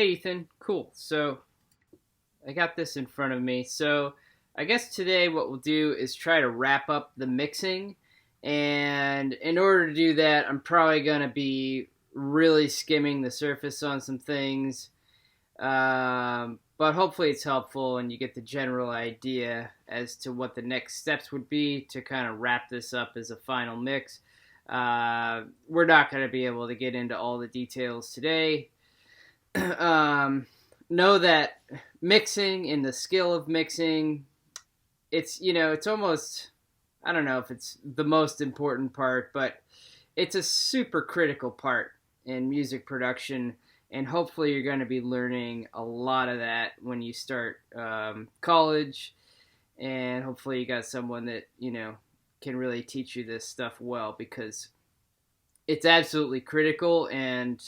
Hey Ethan, cool. So I got this in front of me. So I guess today what we'll do is try to wrap up the mixing. And in order to do that, I'm probably going to be really skimming the surface on some things. But hopefully it's helpful and you get the general idea as to what the next steps would be to kind of wrap this up as a final mix. We're not going to be able to get into all the details today. Know that mixing and the skill of mixing, it's almost, I don't know if it's the most important part, but it's a super critical part in music production. And hopefully you're going to be learning a lot of that when you start college. And hopefully you got someone that, can really teach you this stuff well, because it's absolutely critical. And,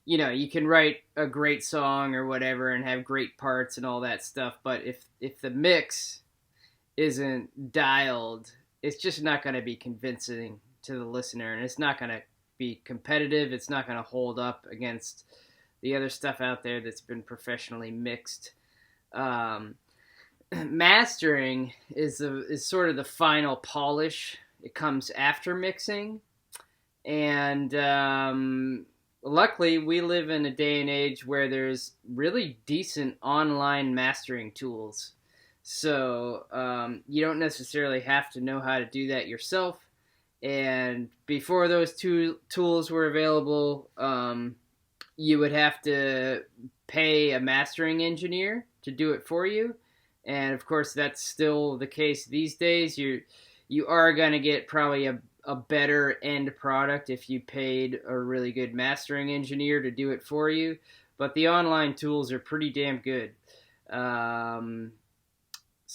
you can write a great song or whatever and have great parts and all that stuff. But if the mix isn't dialed, it's just not going to be convincing to the listener. And it's not going to be competitive. It's not going to hold up against the other stuff out there that's been professionally mixed. Mastering is sort of the final polish. It comes after mixing, and luckily we live in a day and age where there's really decent online mastering tools. So you don't necessarily have to know how to do that yourself. And before those two tools were available, you would have to pay a mastering engineer to do it for you. And of course, that's still the case these days. You are going to get probably a better end product if you paid a really good mastering engineer to do it for you. But the online tools are pretty damn good. So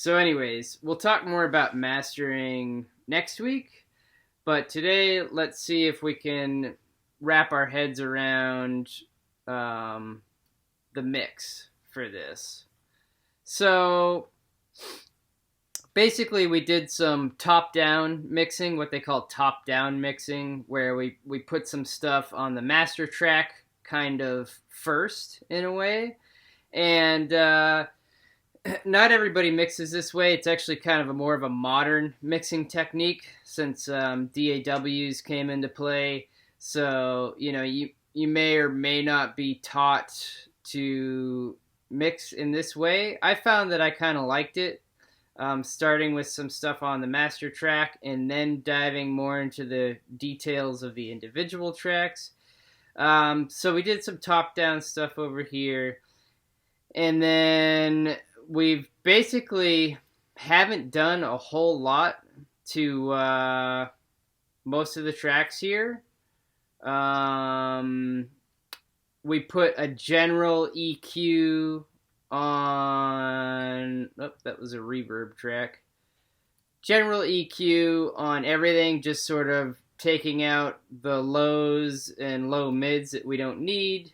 anyways, we'll talk more about mastering next week. But today, let's see if we can wrap our heads around the mix for this. So basically, we did some top-down mixing, what they call top-down mixing, where we put some stuff on the master track kind of first, in a way. And not everybody mixes this way. It's actually kind of more of a modern mixing technique since DAWs came into play. So, you may or may not be taught to mix in this way. I found that I kind of liked it, starting with some stuff on the master track and then diving more into the details of the individual tracks. So we did some top-down stuff over here. And then we've basically haven't done a whole lot to most of the tracks here. We put a general EQ on... Oh, that was a reverb track. General EQ on everything, just sort of taking out the lows and low mids that we don't need.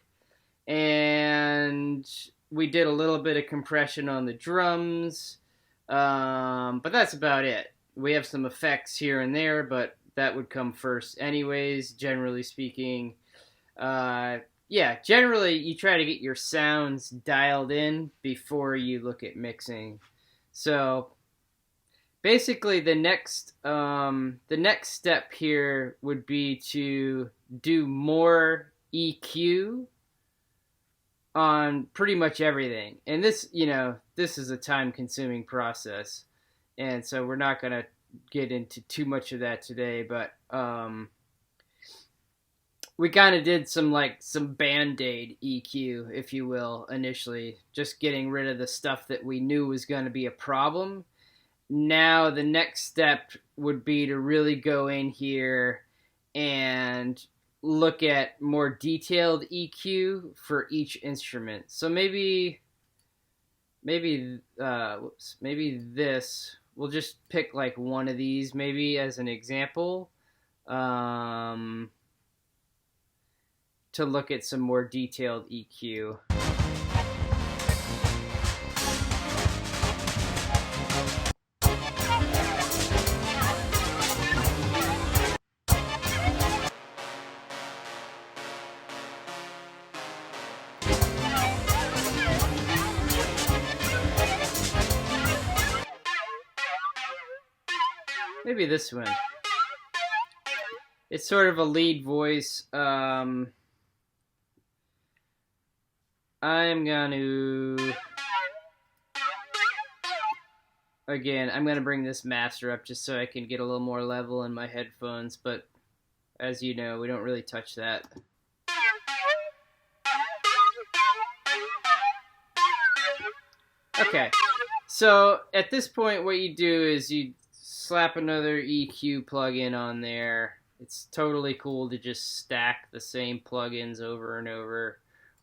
And we did a little bit of compression on the drums, but that's about it. We have some effects here and there, but that would come first anyways, generally speaking. Generally you try to get your sounds dialed in before you look at mixing. So basically the next step here would be to do more EQ on pretty much everything. And this is a time-consuming process. And so we're not going to get into too much of that today, but we kind of did some Band-Aid EQ, if you will, initially. Just getting rid of the stuff that we knew was going to be a problem. Now the next step would be to really go in here and look at more detailed EQ for each instrument. So maybe this, we'll just pick like one of these maybe as an example, to look at some more detailed EQ. Maybe this one. It's sort of a lead voice. I'm gonna... Again, I'm gonna bring this master up just so I can get a little more level in my headphones, but as you know, we don't really touch that. Okay, so at this point what you do is you slap another EQ plugin on there. It's totally cool to just stack the same plugins over and over.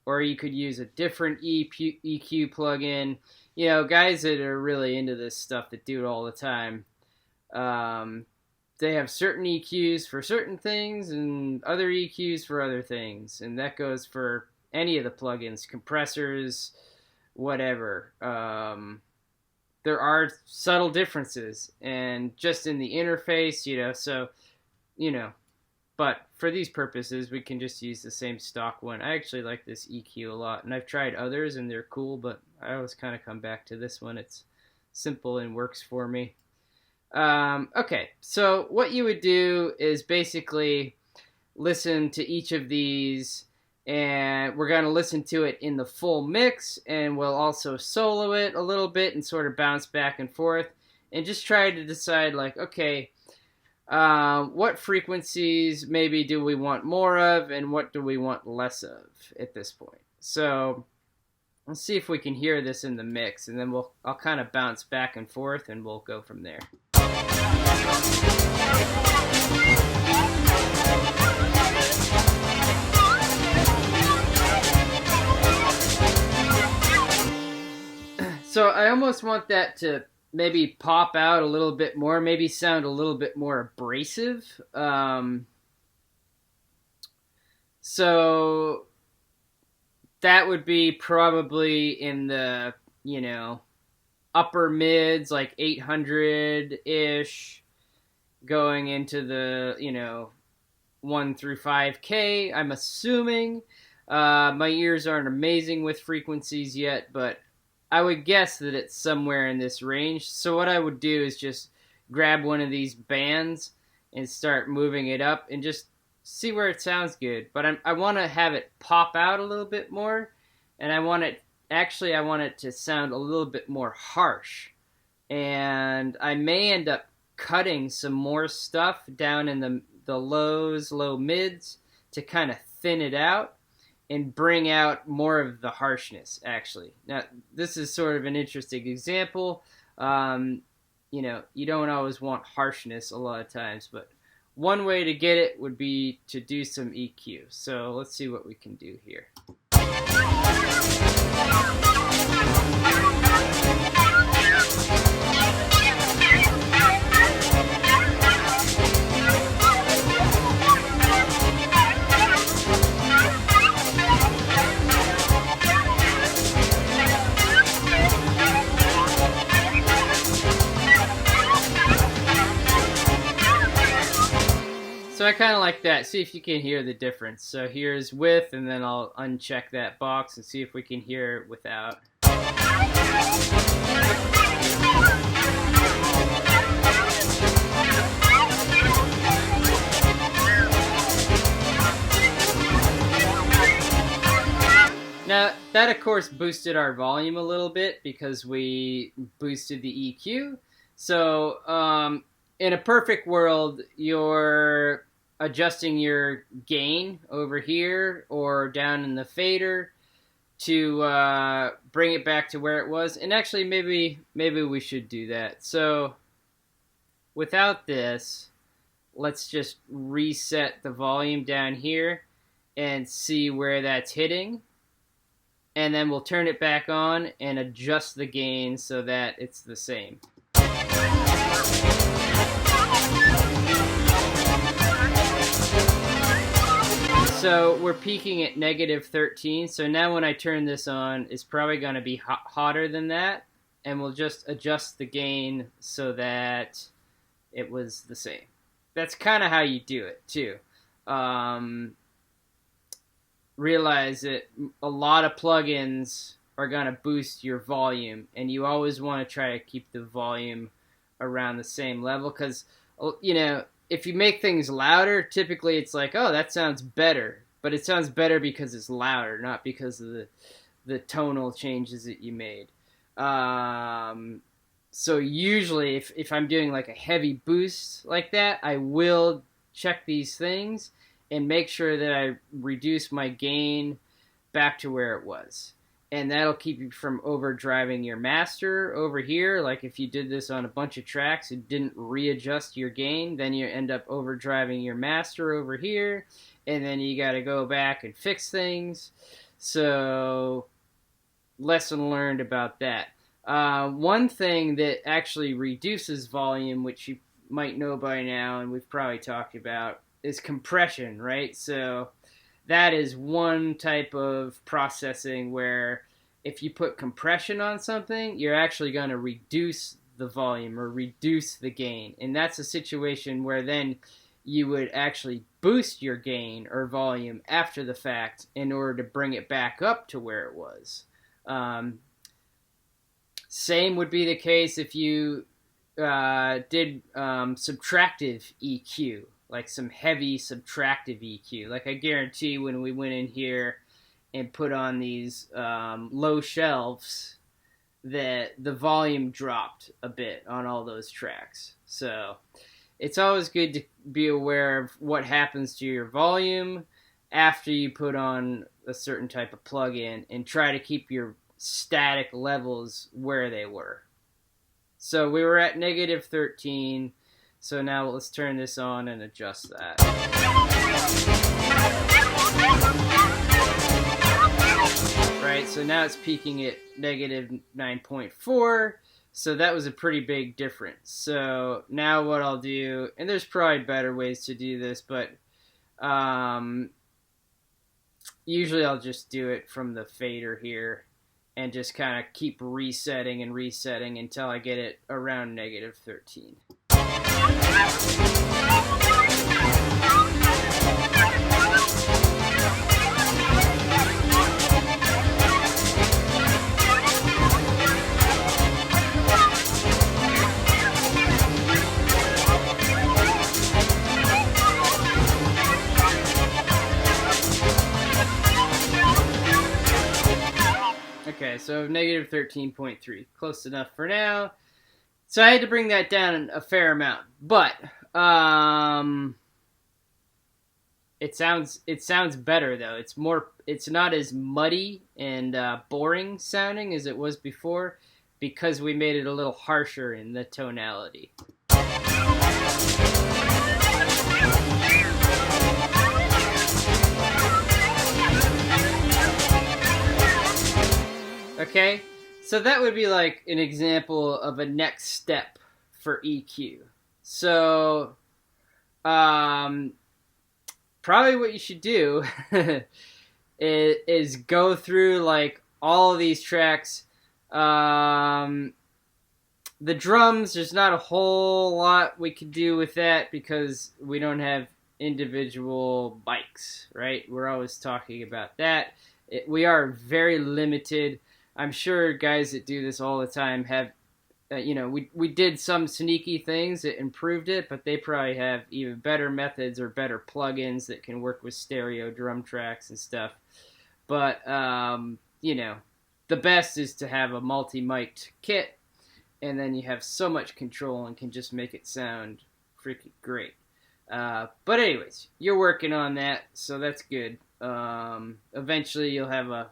Or you could use a different EQ plugin. You know, guys that are really into this stuff that do it all the time, they have certain EQs for certain things and other EQs for other things. And that goes for any of the plugins, compressors, whatever. There are subtle differences, and just in the interface, you know, so, you know, but for these purposes, we can just use the same stock one. I actually like this EQ a lot, and I've tried others, and they're cool, but I always kind of come back to this one. It's simple and works for me. Okay, so what you would do is basically listen to each of these, and we're going to listen to it in the full mix, and we'll also solo it a little bit and sort of bounce back and forth, and just try to decide, like, okay, what frequencies maybe do we want more of, and what do we want less of at this point. So let's see if we can hear this in the mix, and then I'll kind of bounce back and forth, and we'll go from there. So I almost want that to maybe pop out a little bit more, maybe sound a little bit more abrasive. So that would be probably in the, you know, upper mids, like 800-ish, going into the, you know, 1 through 5K, I'm assuming. My ears aren't amazing with frequencies yet, but I would guess that it's somewhere in this range. So what I would do is just grab one of these bands and start moving it up and just see where it sounds good. But I want to have it pop out a little bit more, and I want it to sound a little bit more harsh. And I may end up cutting some more stuff down in the lows, low mids to kind of thin it out and bring out more of the harshness, actually. Now, this is sort of an interesting example. You know, you don't always want harshness a lot of times, but one way to get it would be to do some EQ. So let's see what we can do here. So I kind of like that. See if you can hear the difference. So here's with, and then I'll uncheck that box and see if we can hear it without. Now, that of course boosted our volume a little bit because we boosted the EQ. So in a perfect world, you're adjusting your gain over here or down in the fader to bring it back to where it was. And actually, maybe we should do that. So without this, let's just reset the volume down here and see where that's hitting. And then we'll turn it back on and adjust the gain so that it's the same. So we're peaking at -13. So now when I turn this on, it's probably going to be hotter than that. And we'll just adjust the gain so that it was the same. That's kind of how you do it too. Realize that a lot of plugins are going to boost your volume. And you always want to try to keep the volume around the same level, because you know, if you make things louder, typically it's like, oh, that sounds better. But it sounds better because it's louder, not because of the tonal changes that you made. So usually if I'm doing like a heavy boost like that, I will check these things and make sure that I reduce my gain back to where it was. And that'll keep you from overdriving your master over here. Like if you did this on a bunch of tracks and didn't readjust your gain, then you end up overdriving your master over here. And then you got to go back and fix things. So, lesson learned about that. One thing that actually reduces volume, which you might know by now, and we've probably talked about, is compression, right? So that is one type of processing where if you put compression on something, you're actually going to reduce the volume or reduce the gain. And that's a situation where then you would actually boost your gain or volume after the fact in order to bring it back up to where it was. Same would be the case if you did subtractive EQ, like some heavy subtractive EQ. Like I guarantee when we went in here and put on these low shelves, that the volume dropped a bit on all those tracks. So it's always good to be aware of what happens to your volume after you put on a certain type of plugin and try to keep your static levels where they were. So we were at negative 13. So now let's turn this on and adjust that. Right, so now it's peaking at negative 9.4. So that was a pretty big difference. So now what I'll do, and there's probably better ways to do this, but usually I'll just do it from the fader here and just kind of keep resetting and resetting until I get it around negative 13. Okay, so negative 13.3, close enough for now. So I had to bring that down a fair amount, but it sounds better though. It's not as muddy and boring sounding as it was before because we made it a little harsher in the tonality. Okay, so that would be like an example of a next step for EQ. So, probably what you should do is go through like all of these tracks. The drums, there's not a whole lot we could do with that because we don't have individual mics, right? We're always talking about that. We are very limited. I'm sure guys that do this all the time have, we did some sneaky things that improved it, but they probably have even better methods or better plugins that can work with stereo drum tracks and stuff. But, the best is to have a multi-mic'd kit, and then you have so much control and can just make it sound freaking great. But anyways, you're working on that, so that's good. Eventually you'll have a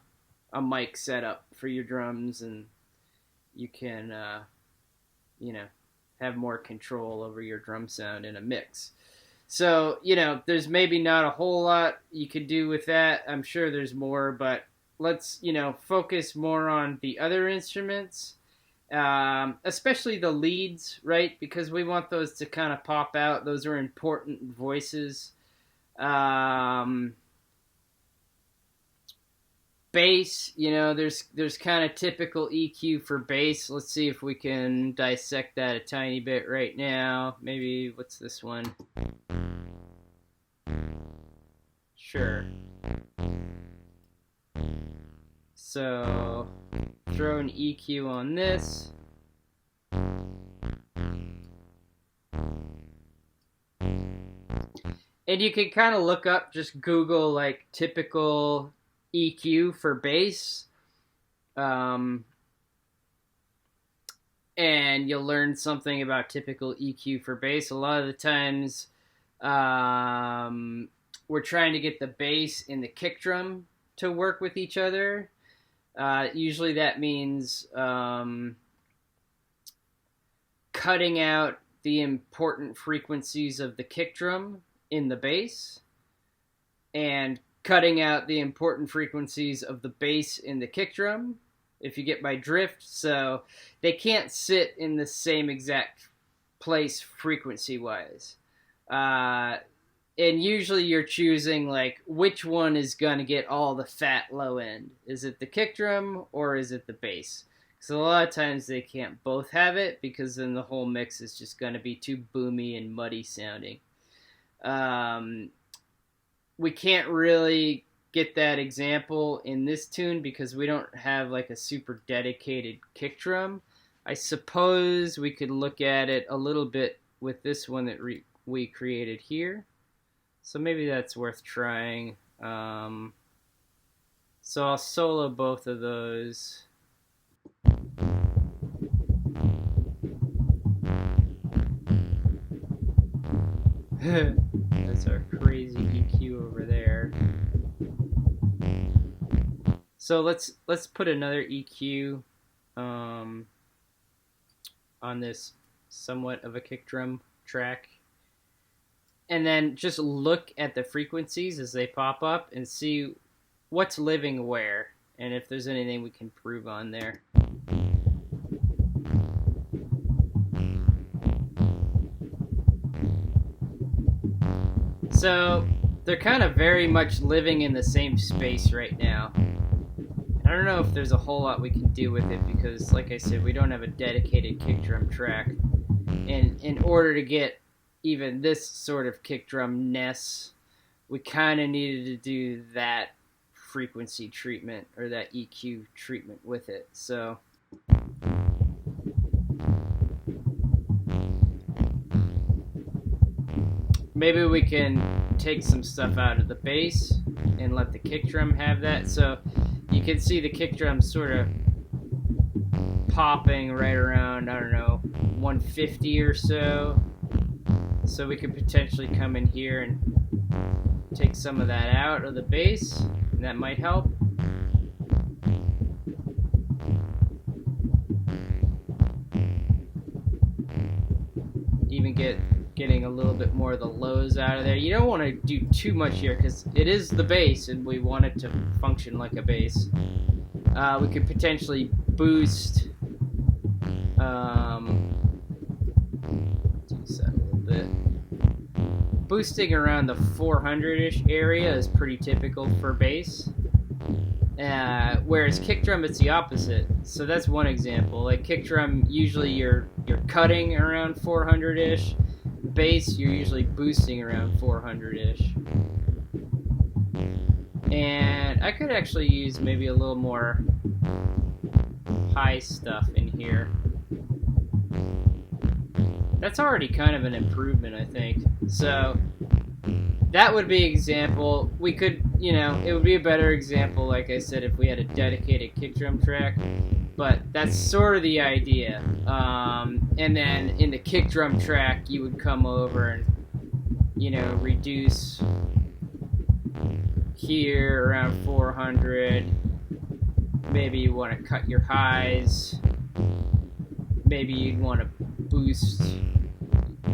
mic set up for your drums, and you can, have more control over your drum sound in a mix. So, there's maybe not a whole lot you could do with that. I'm sure there's more, but let's, focus more on the other instruments, especially the leads, right? Because we want those to kind of pop out. Those are important voices. Bass, there's kind of typical EQ for bass. Let's see if we can dissect that a tiny bit right now. Maybe, what's this one? Sure. So, throw an EQ on this. And you can kind of look up, just Google like typical EQ for bass. And you'll learn something about typical EQ for bass. A lot of the times, we're trying to get the bass and the kick drum to work with each other. Usually that means cutting out the important frequencies of the kick drum in the bass and cutting out the important frequencies of the bass in the kick drum, if you get my drift. So they can't sit in the same exact place frequency-wise. And usually you're choosing, like, which one is going to get all the fat low end. Is it the kick drum or is it the bass? So a lot of times they can't both have it, because then the whole mix is just going to be too boomy and muddy sounding. We can't really get that example in this tune because we don't have like a super dedicated kick drum. I suppose we could look at it a little bit with this one that we created here. So maybe that's worth trying. So I'll solo both of those. That's our crazy EQ over there. So let's put another EQ on this somewhat of a kick drum track. And then just look at the frequencies as they pop up and see what's living where, and if there's anything we can improve on there. So they're kind of very much living in the same space right now. I don't know if there's a whole lot we can do with it because, like I said, we don't have a dedicated kick drum track. And in order to get even this sort of kick drum-ness, we kind of needed to do that frequency treatment or that EQ treatment with it. So maybe we can take some stuff out of the bass and let the kick drum have that. So you can see the kick drum sort of popping right around, I don't know, 150 or so. So we could potentially come in here and take some of that out of the bass, and that might help. Even getting a little bit more of the lows out of there. You don't want to do too much here because it is the bass and we want it to function like a bass. We could potentially boost boosting around the 400-ish area is pretty typical for bass. Whereas kick drum, it's the opposite. So that's one example. Like kick drum, usually you're cutting around 400-ish. Bass, you're usually boosting around 400-ish. And I could actually use maybe a little more high stuff in here. That's already kind of an improvement, I think. So that would be an example. We could, it would be a better example, like I said, if we had a dedicated kick drum track. But that's sort of the idea. And then in the kick drum track, you would come over and, reduce here around 400. Maybe you want to cut your highs. Maybe you'd want to boost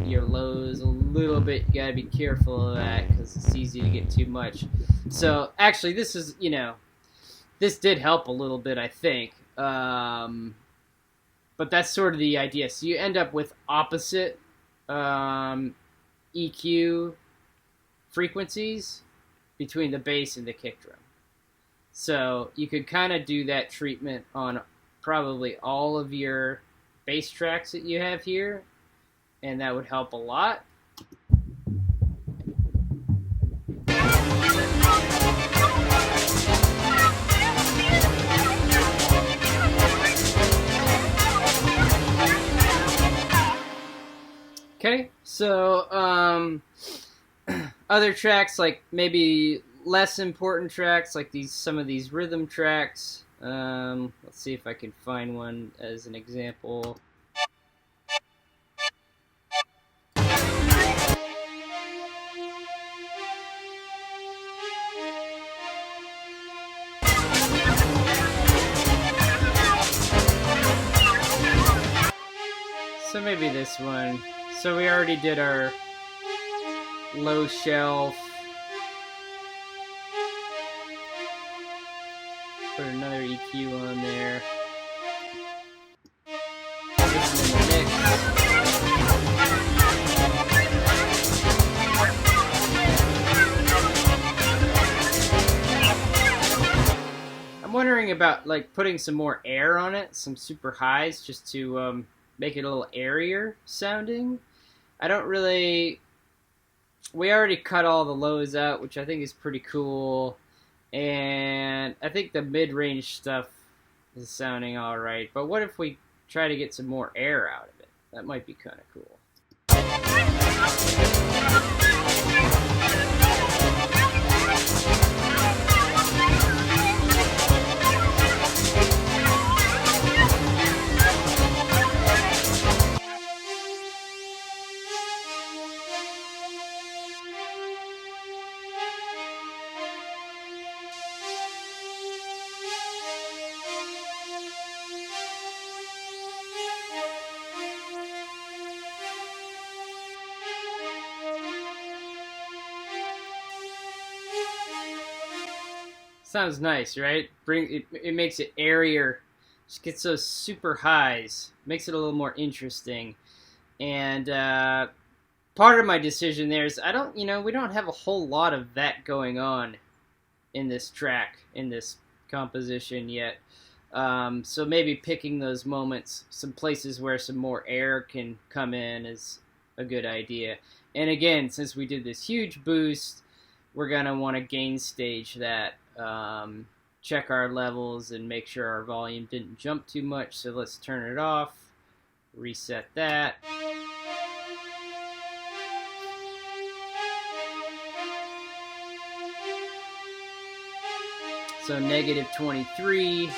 your lows a little bit. You gotta be careful of that because it's easy to get too much. So actually, this is, this did help a little bit, I think. But that's sort of the idea. So you end up with opposite EQ frequencies between the bass and the kick drum. So you could kind of do that treatment on probably all of your bass tracks that you have here, and that would help a lot. Okay, so other tracks, like maybe less important tracks, like some of these rhythm tracks. Let's see if I can find one as an example. So maybe this one. So we already did our low shelf. Put another EQ on there. This in the mix. I'm wondering about like putting some more air on it, some super highs, just to make it a little airier sounding. I don't really. We already cut all the lows out, which I think is pretty cool. And I think the mid-range stuff is sounding alright. But what if we try to get some more air out of it? That might be kind of cool. Sounds nice, right? It makes it airier. Just gets those super highs. Makes it a little more interesting. And part of my decision there is we don't have a whole lot of that going on in this track, in this composition yet. So maybe picking those moments, some places where some more air can come in is a good idea. And again, since we did this huge boost, we're going to want to gain stage that. Check our levels and make sure our volume didn't jump too much. So let's turn it off, reset that. So negative 23.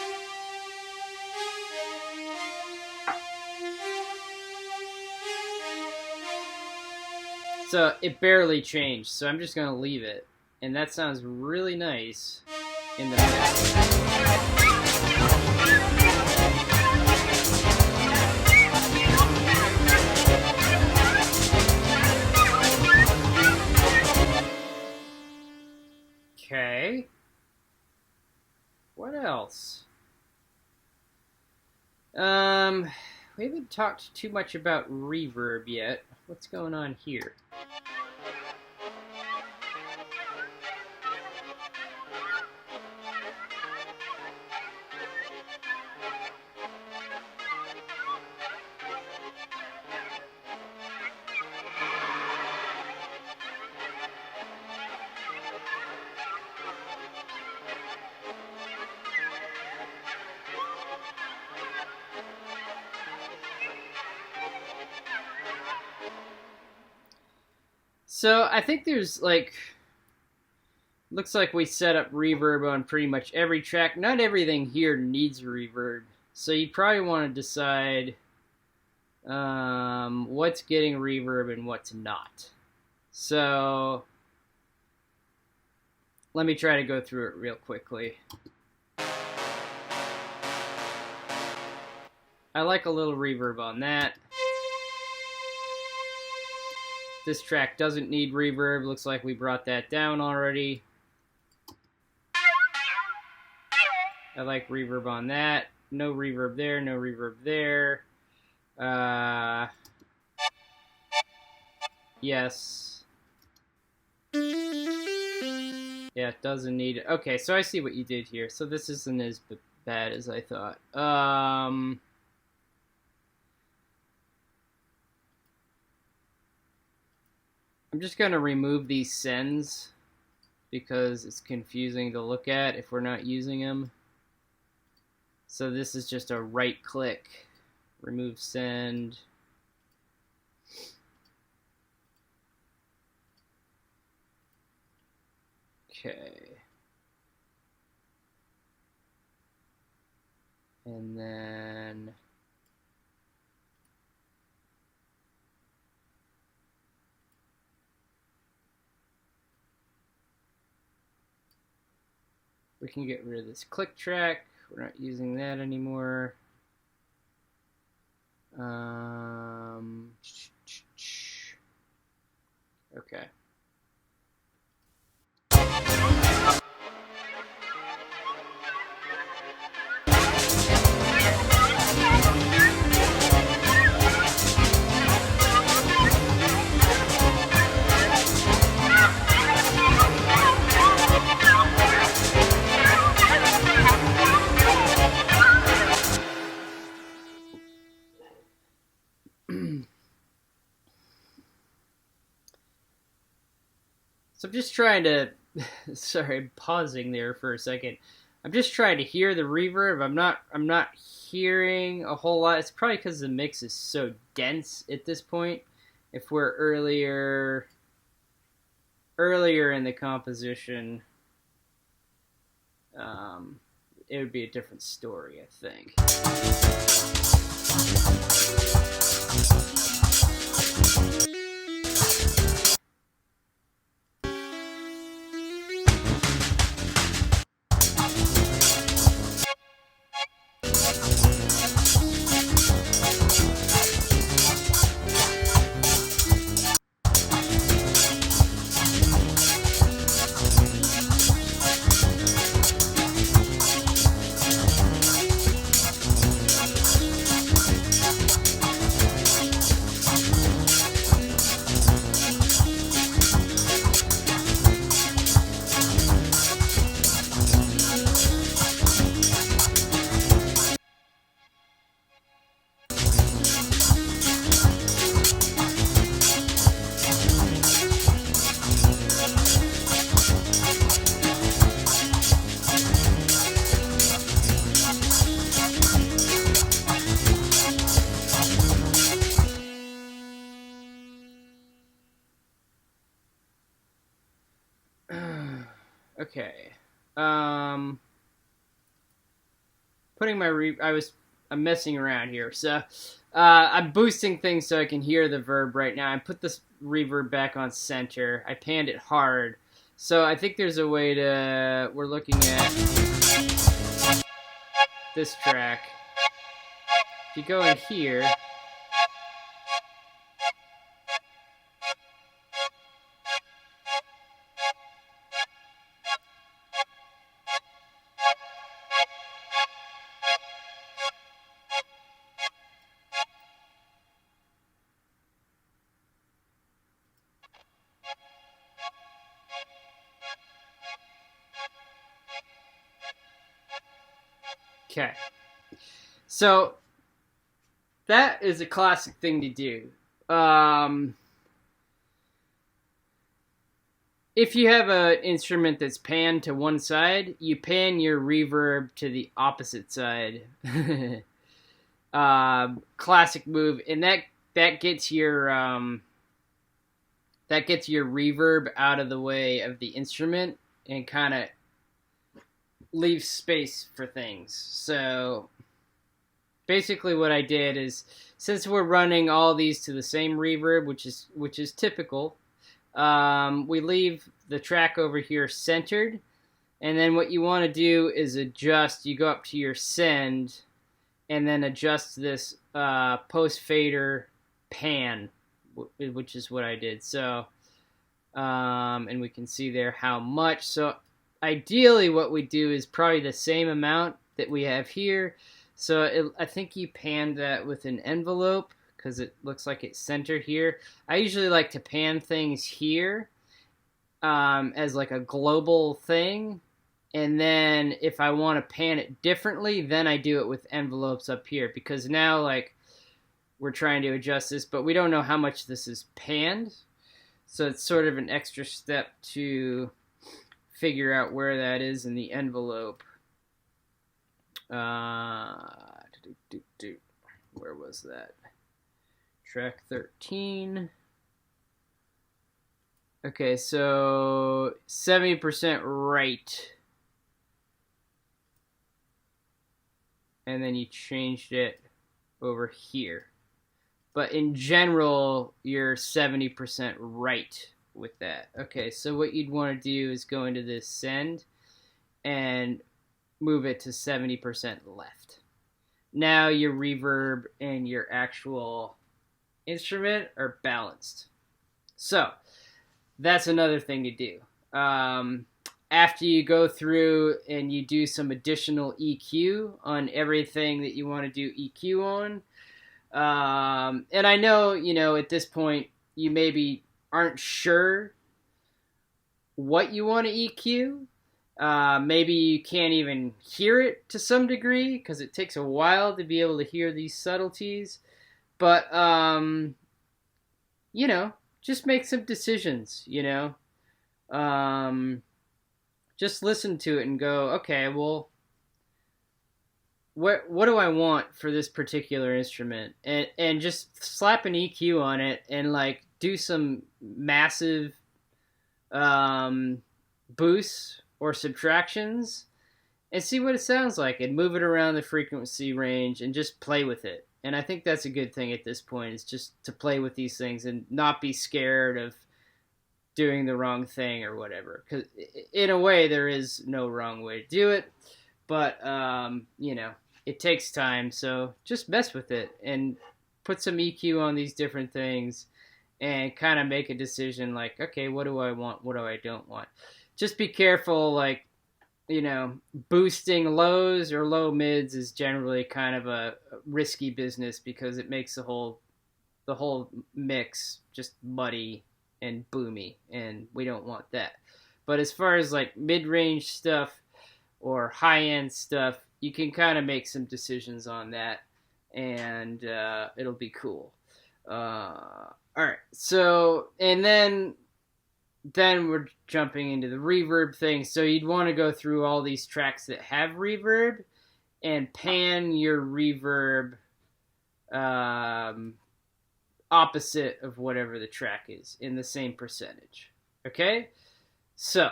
So it barely changed, so I'm just going to leave it. And that sounds really nice in the mix. Okay. What else? We haven't talked too much about reverb yet. What's going on here? So I think there's looks like we set up reverb on pretty much every track. Not everything here needs reverb. So you probably want to decide what's getting reverb and what's not. So let me try to go through it real quickly. I like a little reverb on that. This track doesn't need reverb. Looks like we brought that down already. I like reverb on that. No reverb there, no reverb there. Yes. Yeah, it doesn't need it. Okay, so I see what you did here. So this isn't as bad as I thought. I'm just going to remove these sends because it's confusing to look at if we're not using them. So this is just a right click, remove send. Okay. And then we can get rid of this click track. We're not using that anymore. Okay. So I'm just trying to, sorry, I'm pausing there for a second. I'm just trying to hear the reverb. I'm not hearing a whole lot. It's probably because the mix is so dense at this point. If we're earlier in the composition, it would be a different story, I think. Okay. Putting my I'm messing around here. So, I'm boosting things so I can hear the verb right now. I put this reverb back on center. I panned it hard. So I think there's a way to, we're looking at this track. If you go in here, okay. So that is a classic thing to do. If you have an instrument that's panned to one side, you pan your reverb to the opposite side. Classic move, and that gets your reverb out of the way of the instrument and kind of leaves space for things. So basically what I did is, since we're running all these to the same reverb, which is typical, we leave the track over here centered, and then what you want to do is adjust. You go up to your send and then adjust this post fader pan, which is what I did. So and we can see there how much. So ideally what we do is probably the same amount that we have here. So I think you panned that with an envelope because it looks like it's centered here. I usually like to pan things here as like a global thing. And then if I want to pan it differently, then I do it with envelopes up here. Because now, like, we're trying to adjust this, but we don't know how much this is panned. So it's sort of an extra step to figure out where that is in the envelope. Where was that? Track 13. Okay, so 70% right. And then you changed it over here. But in general, you're 70% right with that. Okay, so what you'd want to do is go into this send and move it to 70% left. Now your reverb and your actual instrument are balanced. So that's another thing to do. After you go through and you do some additional EQ on everything that you want to do EQ on, and I know, at this point, you maybe aren't sure what you want to EQ. Maybe you can't even hear it to some degree because it takes a while to be able to hear these subtleties. But, just make some decisions, just listen to it and go, okay, well, what do I want for this particular instrument, and just slap an EQ on it and like do some massive boosts or subtractions and see what it sounds like, and move it around the frequency range and just play with it. And I think that's a good thing at this point, is just to play with these things and not be scared of doing the wrong thing or whatever, because in a way there is no wrong way to do it, but it takes time. So just mess with it and put some EQ on these different things and kind of make a decision like, okay, what do I want? What do I don't want? Just be careful, like, boosting lows or low mids is generally kind of a risky business because it makes the whole mix just muddy and boomy, and we don't want that. But as far as like mid-range stuff or high-end stuff, you can kind of make some decisions on that, and it'll be cool. All right, so, and then we're jumping into the reverb thing. So you'd want to go through all these tracks that have reverb and pan your reverb opposite of whatever the track is in the same percentage. Okay? So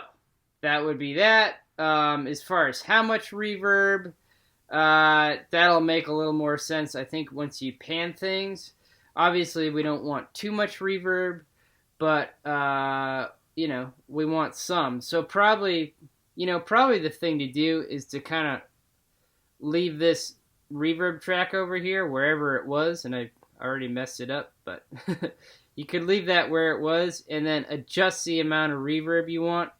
that would be that. As far as how much reverb, that'll make a little more sense, I think, once you pan things. Obviously, we don't want too much reverb, but we want some. So probably the thing to do is to kind of leave this reverb track over here wherever it was, and I already messed it up, but you could leave that where it was and then adjust the amount of reverb you want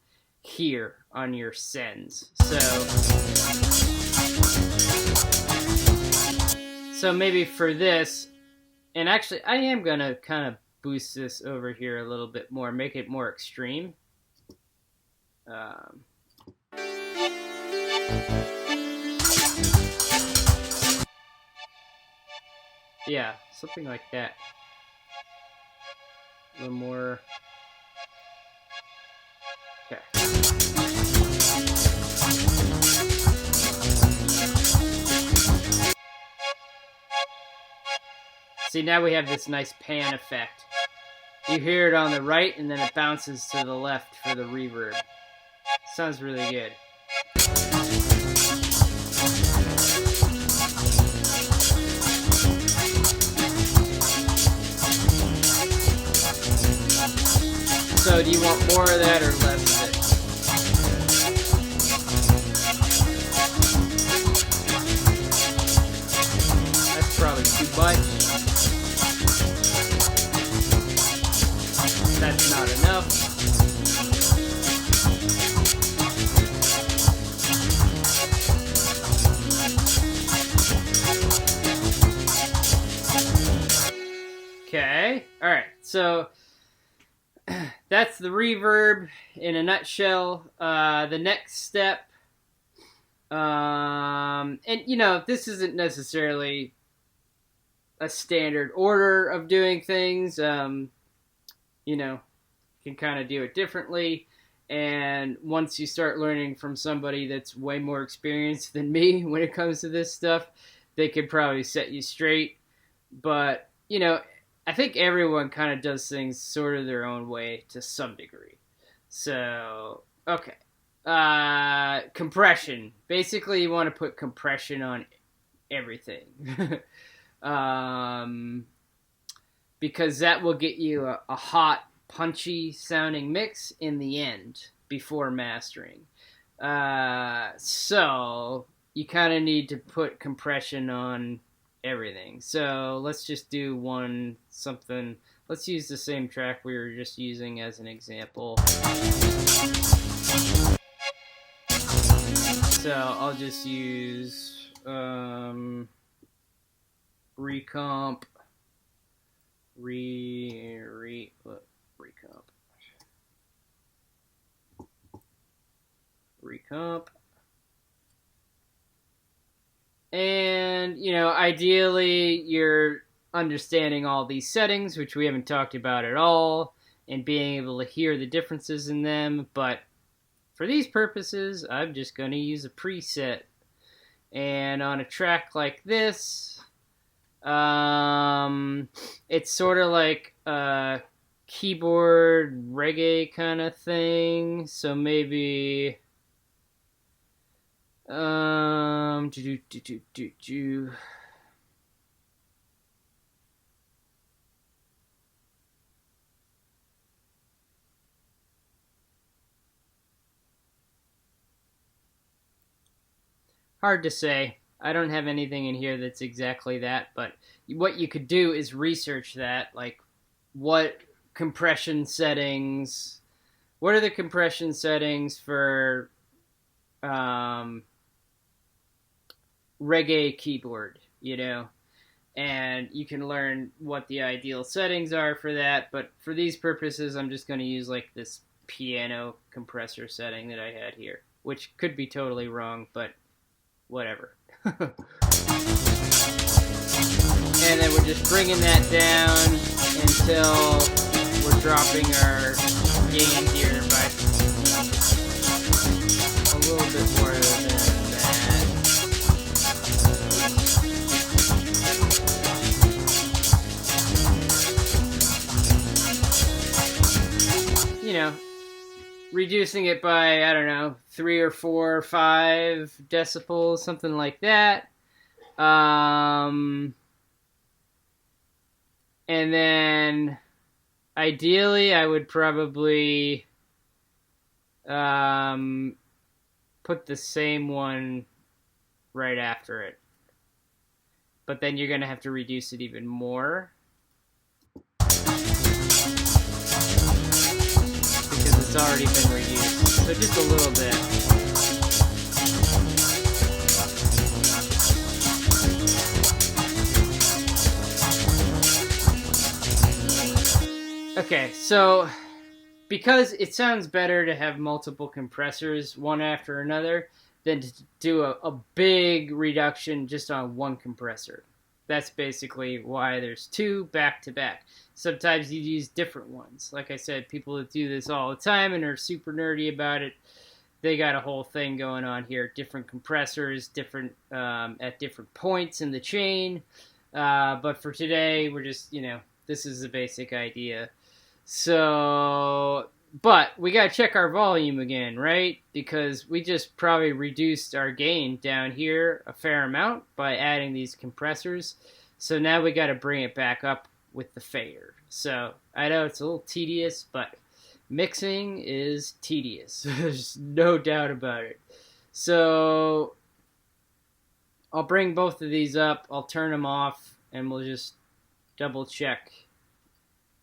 here on your sends. So maybe for this, and actually I am going to kind of boost this over here a little bit more, make it more extreme. Yeah, something like that. A little more. Okay. See, now we have this nice pan effect. You hear it on the right, and then it bounces to the left for the reverb. Sounds really good. So do you want more of that or less of it? That's probably too much. That's not enough. Okay, alright, so that's the reverb in a nutshell. The next step, and this isn't necessarily a standard order of doing things. You can kind of do it differently. And once you start learning from somebody that's way more experienced than me when it comes to this stuff, they could probably set you straight. But, I think everyone kind of does things sort of their own way to some degree. So, okay. Compression. Basically, you want to put compression on everything. Because that will get you a hot, punchy sounding mix in the end before mastering. So you kind of need to put compression on everything. So let's just do something. Let's use the same track we were just using as an example. So I'll just use recomp, recomp. And, ideally you're understanding all these settings, which we haven't talked about at all, and being able to hear the differences in them. But for these purposes, I'm just going to use a preset. And on a track like this, it's sort of like a keyboard reggae kind of thing. So maybe hard to say. I don't have anything in here that's exactly that, but what you could do is research that, like what are the compression settings for reggae keyboard, and you can learn what the ideal settings are for that. But for these purposes, I'm just going to use like this piano compressor setting that I had here, which could be totally wrong, but whatever. And then we're just bringing that down until we're dropping our gain here by a little bit more than that. Reducing it by, 3 or 4 or 5 decibels, something like that. And then ideally I would probably put the same one right after it. But then you're going to have to reduce it even more, because it's already been reduced. So just a little bit. Okay, so because it sounds better to have multiple compressors, one after another, than to do a big reduction just on one compressor. That's basically why there's 2 back to back. Sometimes you use different ones. Like I said, people that do this all the time and are super nerdy about it, they got a whole thing going on here. Different compressors, different at different points in the chain. But for today, we're just, this is the basic idea. So, but we got to check our volume again, right? Because we just probably reduced our gain down here a fair amount by adding these compressors. So now we got to bring it back up with the fader. So I know it's a little tedious, but mixing is tedious. There's no doubt about it. So I'll bring both of these up. I'll turn them off, and we'll just double check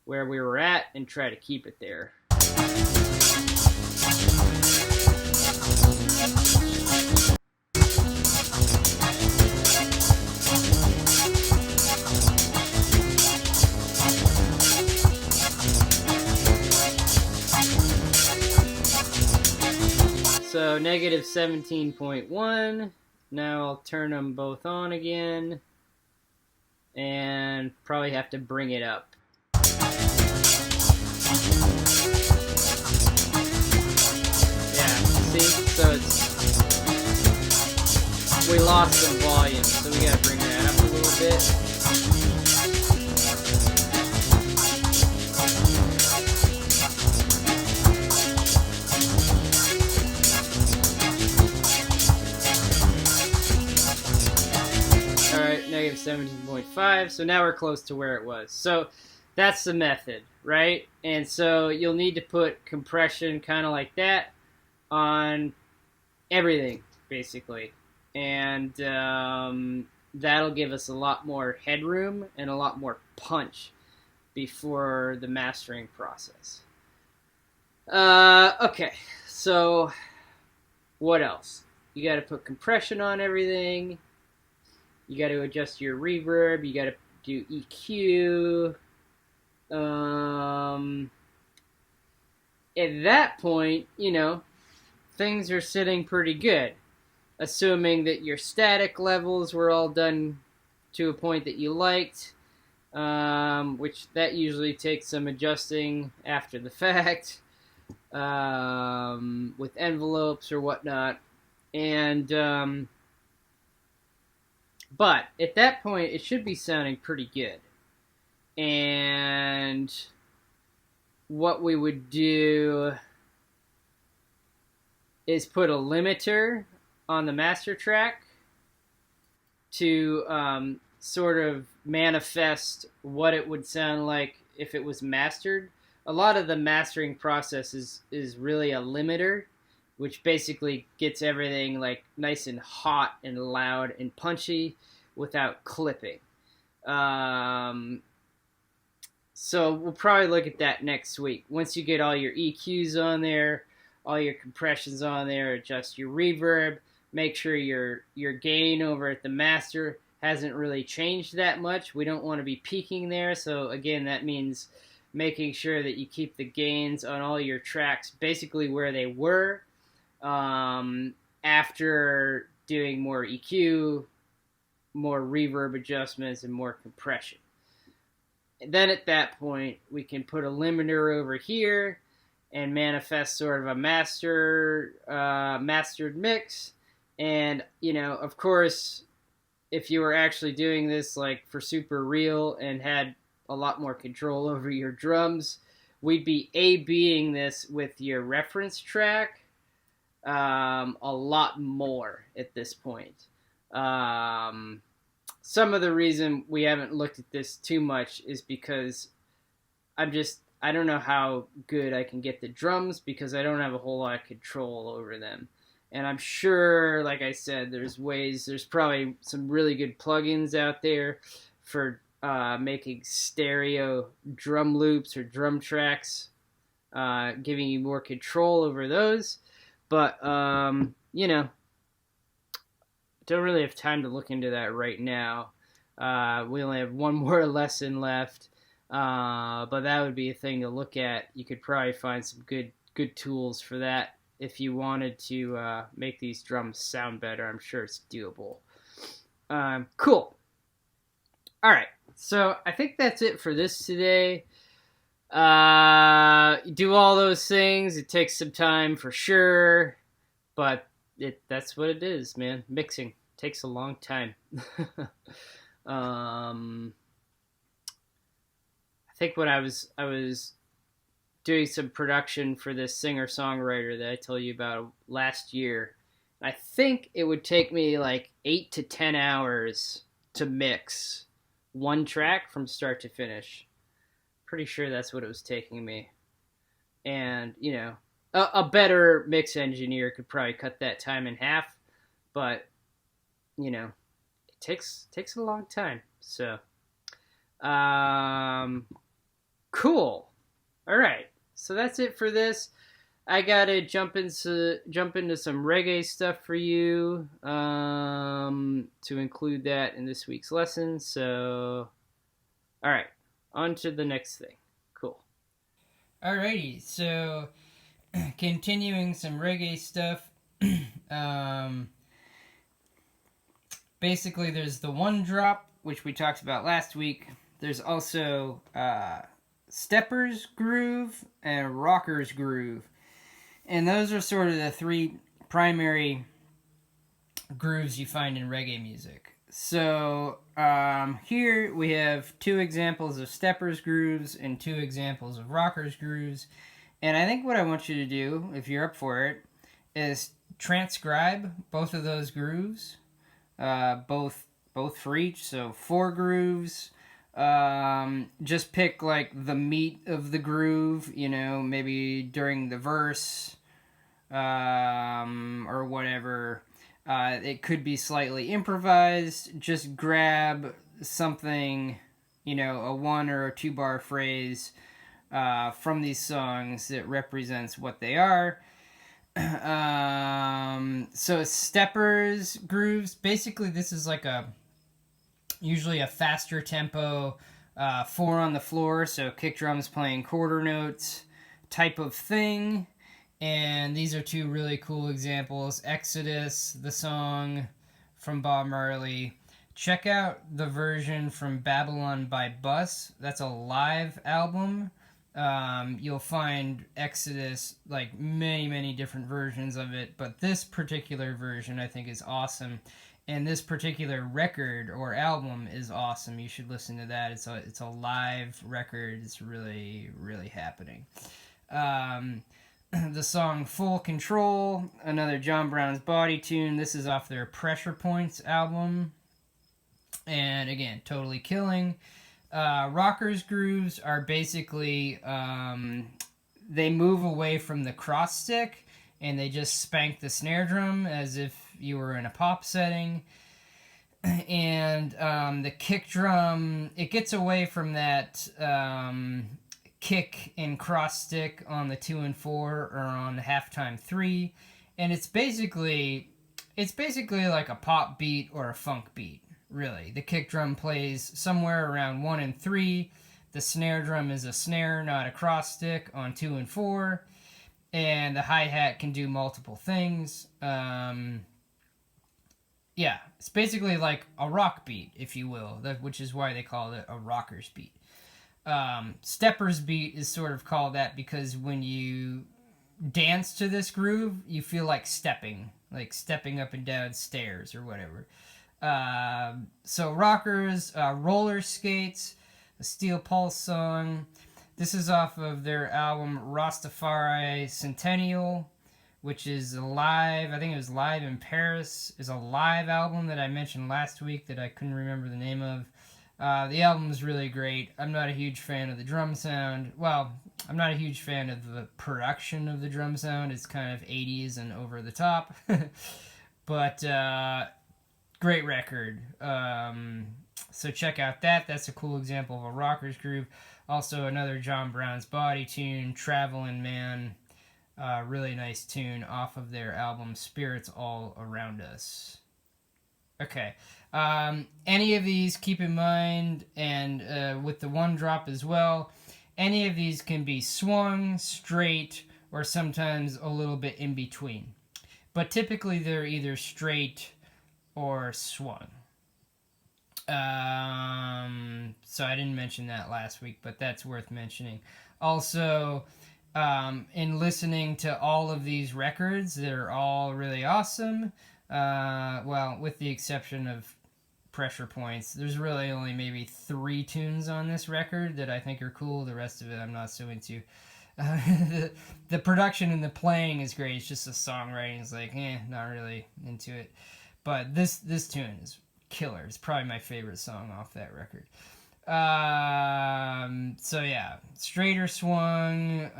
where we were at and try to keep it there. So negative 17.1. Now I'll turn them both on again and probably have to bring it up. So we lost some volume, so we gotta bring that up a little bit. negative 17.5. So now we're close to where it was. So that's the method, right? And so you'll need to put compression kind of like that on everything, basically. And that'll give us a lot more headroom and a lot more punch before the mastering process. Okay, so what else? You got to put compression on everything. You got to adjust your reverb. You got to do EQ. At that point, things are sitting pretty good. Assuming that your static levels were all done to a point that you liked, which that usually takes some adjusting after the fact, with envelopes or whatnot. And but at that point, it should be sounding pretty good. And what we would do is put a limiter on the master track to sort of manifest what it would sound like if it was mastered. A lot of the mastering process is really a limiter, which basically gets everything like nice and hot and loud and punchy without clipping. So we'll probably look at that next week. Once you get all your EQs on there, all your compressions on there, adjust your reverb, make sure your gain over at the master hasn't really changed that much. We don't want to be peaking there, so again, that means making sure that you keep the gains on all your tracks basically where they were after doing more EQ, more reverb adjustments, and more compression. And then at that point, we can put a limiter over here and manifest sort of a mastered mix. And, of course, if you were actually doing this like for super real and had a lot more control over your drums, we'd be A-B'ing this with your reference track a lot more at this point. Some of the reason we haven't looked at this too much is because I don't know how good I can get the drums because I don't have a whole lot of control over them. And I'm sure, like I said, there's probably some really good plugins out there for making stereo drum loops or drum tracks, giving you more control over those. But, don't really have time to look into that right now. We only have one more lesson left, but that would be a thing to look at. You could probably find some good tools for that if you wanted to make these drums sound better. I'm sure it's doable. Cool. All right, so I think that's it for this today. Do all those things. It takes some time for sure, but that's what it is, man. Mixing takes a long time. I think when I was doing some production for this singer-songwriter that I told you about last year, I think it would take me like 8 to 10 hours to mix one track from start to finish. Pretty sure that's what it was taking me. And, a better mix engineer could probably cut that time in half, but it takes a long time. So, cool. All right, so that's it for this. I gotta jump into some reggae stuff for you to include that in this week's lesson. So, all right, on to the next thing. Cool. Alrighty, so continuing some reggae stuff. Basically, there's the one drop, which we talked about last week. There's also Stepper's Groove and Rocker's Groove. And those are sort of the three primary grooves you find in reggae music. So here we have 2 examples of Stepper's Grooves and 2 examples of Rocker's Grooves. And I think what I want you to do, if you're up for it, is transcribe both of those grooves, both both for each. So 4 grooves. Just pick like the meat of the groove, maybe during the verse, or whatever. It could be slightly improvised. Just grab something, a 1 or a 2 bar phrase from these songs that represents what they are. So steppers grooves, basically this is like usually a faster tempo, 4 on the floor, so kick drums playing quarter notes type of thing. And these are 2 really cool examples. Exodus, the song from Bob Marley. Check out the version from Babylon by Bus. That's a live album. You'll find Exodus, like many different versions of it, but this particular version I think is awesome. And this particular record or album is awesome. You should listen to that. It's a live record. It's really happening. The song Full Control, another John Brown's Body tune. This is off their Pressure Points album. And again, totally killing. Rockers grooves are basically, they move away from the cross stick and they just spank the snare drum as if you were in a pop setting. And the kick drum, it gets away from that kick and cross stick on the 2 and 4 or on the halftime 3, and it's basically like a pop beat or a funk beat. Really, the kick drum plays somewhere around 1 and 3. The snare drum is a snare, not a cross stick, on 2 and 4, and the hi-hat can do multiple things. Yeah, it's basically like a rock beat, if you will, which is why they call it a rocker's beat. Stepper's beat is sort of called that because when you dance to this groove, you feel like stepping up and down stairs or whatever. So rockers, roller skates, a Steel Pulse song. This is off of their album Rastafari Centennial, which is live. I think it was live in Paris. Is a live album that I mentioned last week that I couldn't remember the name of. The album is really great. I'm not a huge fan of the drum sound. Well, I'm not a huge fan of the production of the drum sound. It's kind of 80s and over the top. But great record. So check out that. That's a cool example of a rocker's groove. Also another John Brown's Body tune, Travelin' Man. Really nice tune off of their album Spirits All Around Us. Okay. Any of these, keep in mind, and with the 1 drop as well, any of these can be swung, straight, or sometimes a little bit in between. But typically they're either straight or swung. So I didn't mention that last week, but that's worth mentioning. Also, in listening to all of these records, they're all really awesome. Well, with the exception of Pressure Points, there's really only maybe 3 tunes on this record that I think are cool. The rest of it I'm not so into. The production and the playing is great. It's just the songwriting is like, not really into it. But this tune is killer. It's probably my favorite song off that record. So yeah, straight or swung.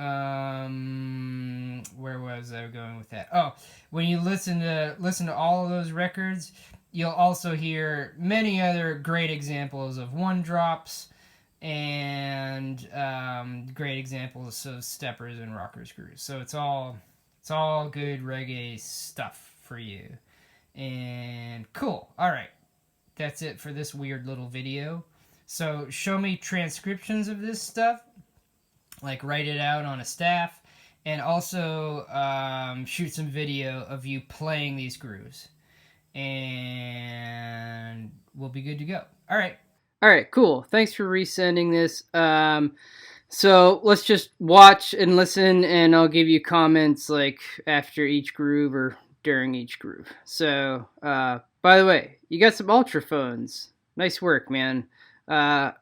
Where was I going with that? Oh, when you listen to all of those records, you'll also hear many other great examples of 1 drops and great examples of steppers and rockers grooves. So it's all good reggae stuff for you. And cool. All right, that's it for this weird little video. So show me transcriptions of this stuff, like write it out on a staff, and also shoot some video of you playing these grooves, and we'll be good to go. All right, cool. Thanks for resending this. So let's just watch and listen, and I'll give you comments like after each groove or during each groove. So, by the way, you got some Ultraphones. Nice work, man. I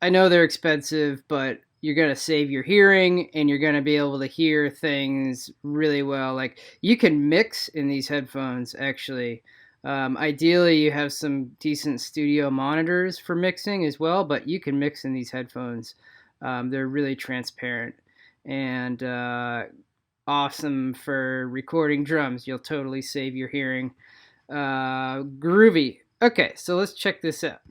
know they're expensive, but you're going to save your hearing and you're going to be able to hear things really well. Like, you can mix in these headphones, actually. Ideally, you have some decent studio monitors for mixing as well, but you can mix in these headphones. They're really transparent and awesome for recording drums. You'll totally save your hearing. Groovy. Okay, so let's check this out.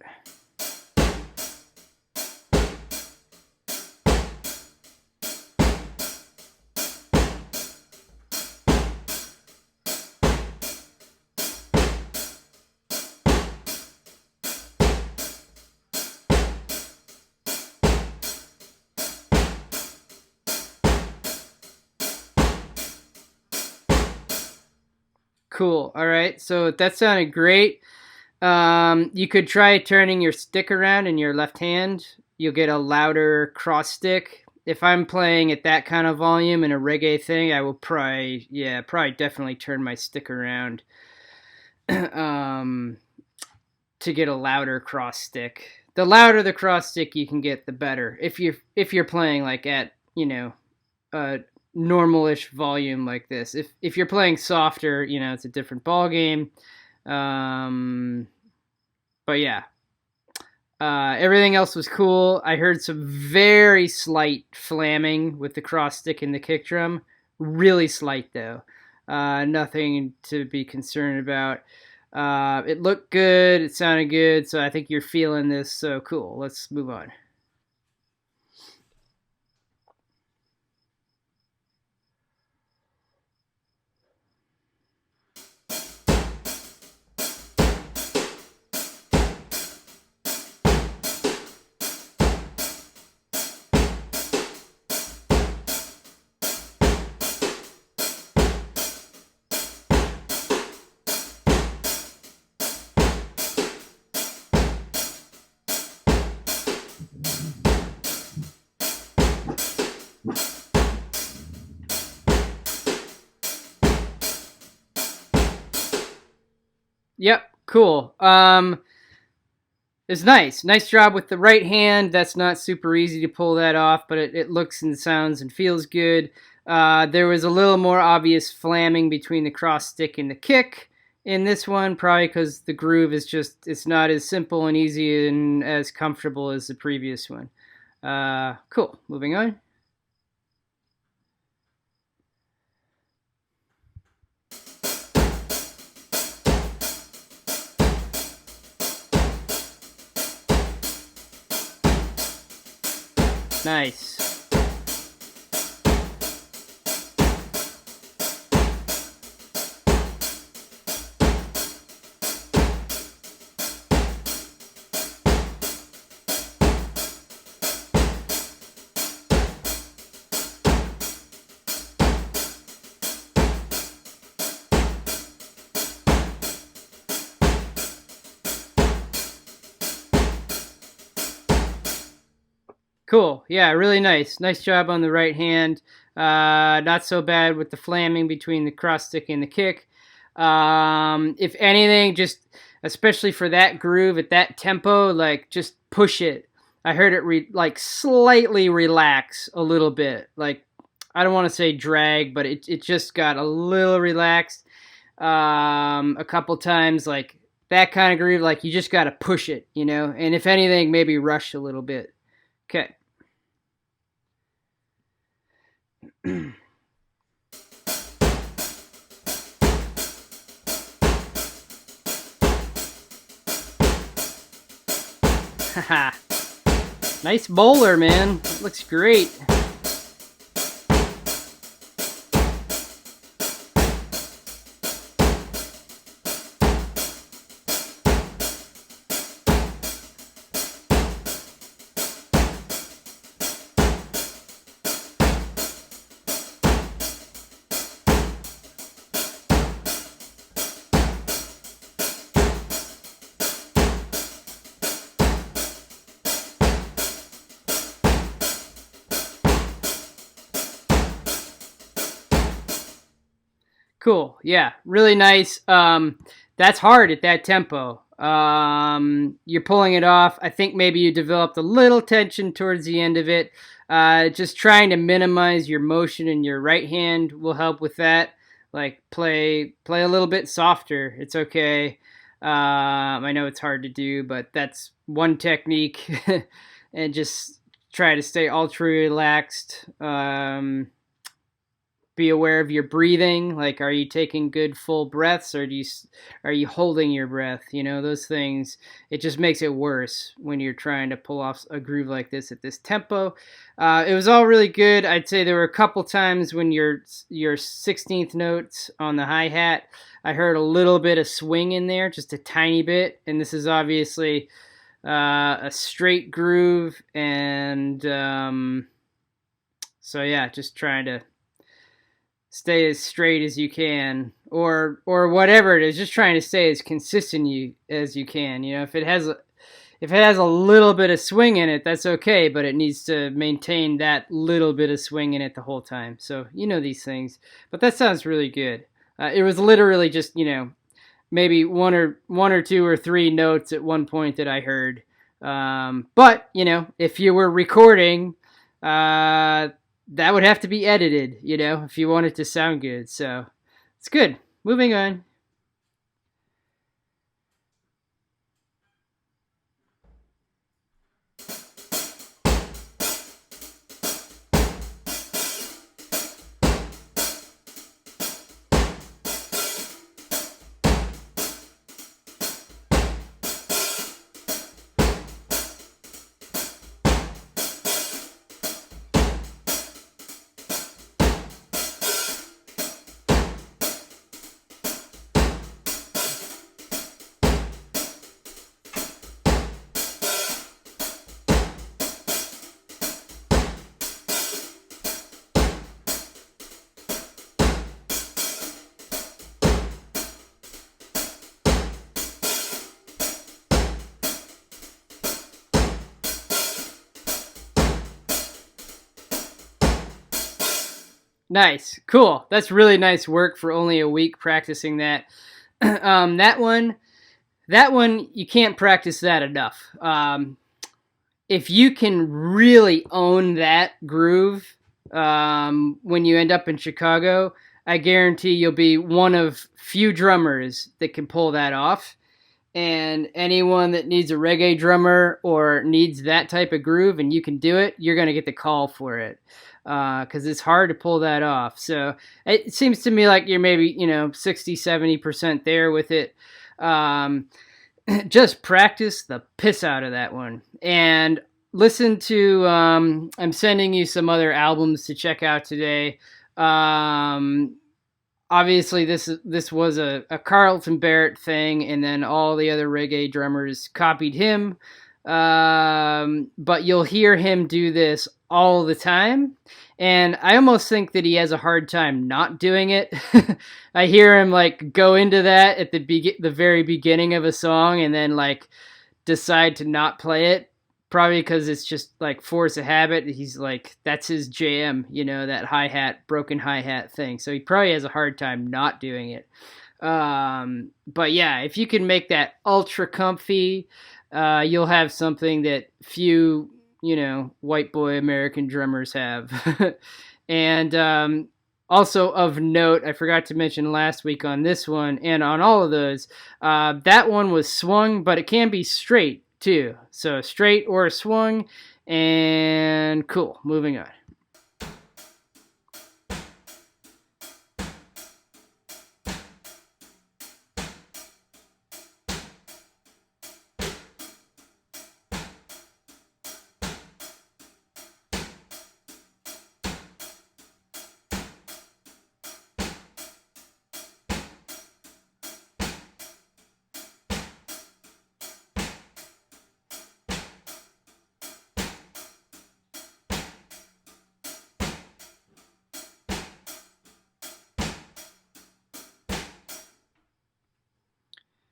Cool. All right. So that sounded great. You could try turning your stick around in your left hand. You'll get a louder cross stick. If I'm playing at that kind of volume in a reggae thing, I will probably definitely turn my stick around to get a louder cross stick. The louder the cross stick you can get, the better. If you're playing like at a normalish volume like this. If you're playing softer, it's a different ball game. But yeah, everything else was cool. I heard some very slight flamming with the cross stick and the kick drum. Really slight though. Nothing to be concerned about. It looked good. It sounded good. So I think you're feeling this. So cool. Let's move on. Yep, cool. It's nice. Nice job with the right hand. That's not super easy to pull that off, but it looks and sounds and feels good. There was a little more obvious flamming between the cross stick and the kick in this one, probably because the groove is it's not as simple and easy and as comfortable as the previous one. Cool. Moving on. Nice. Cool. Yeah, really nice. Nice job on the right hand. Not so bad with the flamming between the cross stick and the kick. If anything, just especially for that groove at that tempo, like just push it. I heard it like slightly relax a little bit. Like I don't want to say drag, but it just got a little relaxed. A couple times, like that kind of groove, like you just got to push it, And if anything, maybe rush a little bit. Okay. Haha. Nice bowler, man. That looks great. Cool. Yeah, really nice. That's hard at that tempo. You're pulling it off. I think maybe you developed a little tension towards the end of it. Just trying to minimize your motion in your right hand will help with that. Like play a little bit softer. It's okay. I know it's hard to do, but that's one technique. And just try to stay ultra relaxed. Be aware of your breathing. Like, are you taking good full breaths, or are you holding your breath? You know, those things. It just makes it worse when you're trying to pull off a groove like this at this tempo. It was all really good. I'd say there were a couple times when your 16th notes on the hi-hat, I heard a little bit of swing in there, just a tiny bit. And this is obviously a straight groove, and so yeah, just trying to stay as straight as you can, or whatever it is, just trying to stay as consistent as you can. You know, if it has a little bit of swing in it, that's okay, but it needs to maintain that little bit of swing in it the whole time. So you know these things, but that sounds really good. It was literally just, you know, maybe one or two or three notes at one point that I heard. But you know, if you were recording, that would have to be edited, you know, if you want it to sound good. So it's good. Moving on. Nice, cool. That's really nice work for only a week practicing that. That one, you can't practice that enough. If you can really own that groove when you end up in Chicago, I guarantee you'll be one of few drummers that can pull that off. And anyone that needs a reggae drummer or needs that type of groove and you can do it, you're going to get the call for it. Because it's hard to pull that off. So it seems to me like you're maybe, you know, 60-70% there with it. Just practice the piss out of that one. And listen to, I'm sending you some other albums to check out today. Obviously, this was a Carlton Barrett thing, and then all the other reggae drummers copied him. But you'll hear him do this all the time, and I almost think that he has a hard time not doing it. I hear him like go into that at the very beginning of a song, and then like decide to not play it. Probably because it's just like force of habit. He's like, that's his jam, you know, that hi-hat, broken hi-hat thing. So he probably has a hard time not doing it. But yeah, if you can make that ultra comfy, you'll have something that few, you know, white boy American drummers have. And also of note, I forgot to mention last week on this one and on all of those, that one was swung, but it can be straight too. So straight or swung, and cool. Moving on.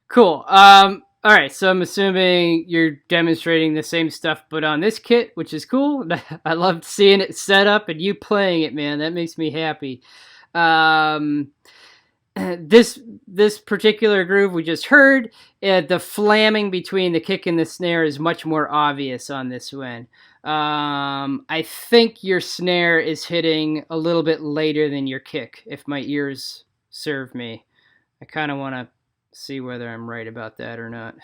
Cool. All right. So I'm assuming you're demonstrating the same stuff, but on this kit, which is cool. I loved seeing it set up and you playing it, man. That makes me happy. Um, this particular groove we just heard, the flamming between the kick and the snare is much more obvious on this one. I think your snare is hitting a little bit later than your kick, if my ears serve me. I kind of want to see whether I'm right about that or not.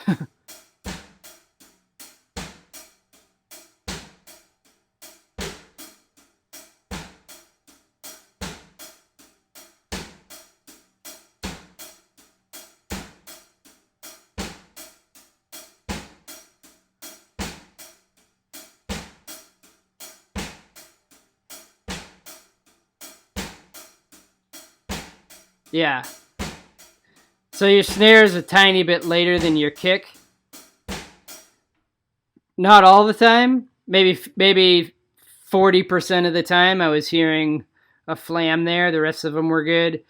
Yeah. So your snare is a tiny bit later than your kick. Not all the time. Maybe 40% of the time I was hearing a flam there. The rest of them were good.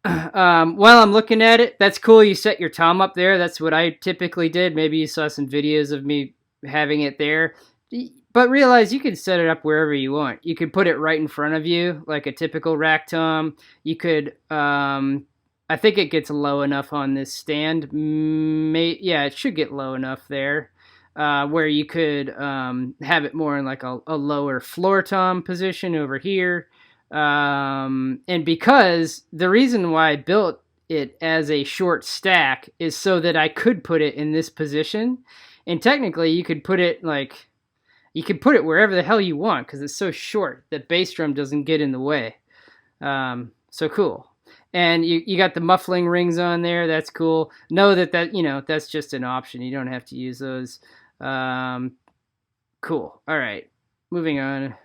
While I'm looking at it, that's cool. You set your tom up there. That's what I typically did. Maybe you saw some videos of me having it there. But realize you can set it up wherever you want. You could put it right in front of you, like a typical rack tom. You could, I think it gets low enough on this stand. Yeah, it should get low enough there. Where you could have it more in like a lower floor tom position over here. And because the reason why I built it as a short stack is so that I could put it in this position. And technically you could put it wherever the hell you want because it's so short that bass drum doesn't get in the way. So cool. And you got the muffling rings on there. That's cool. Know that that's just an option. You don't have to use those. Cool. All right. Moving on.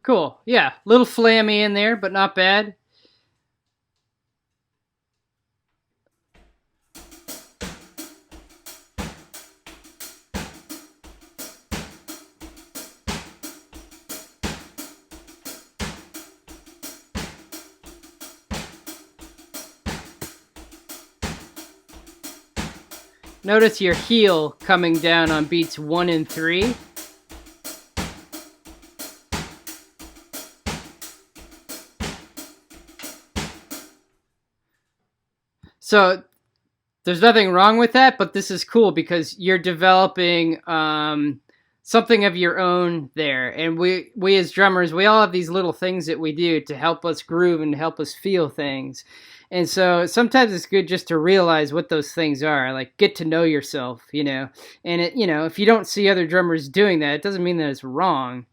Cool. Yeah, little flammy in there, but not bad. Notice your heel coming down on beats 1 and 3. So there's nothing wrong with that, but this is cool because you're developing something of your own there. And we as drummers, we all have these little things that we do to help us groove and help us feel things. And so sometimes it's good just to realize what those things are, like get to know yourself, And if you don't see other drummers doing that, it doesn't mean that it's wrong.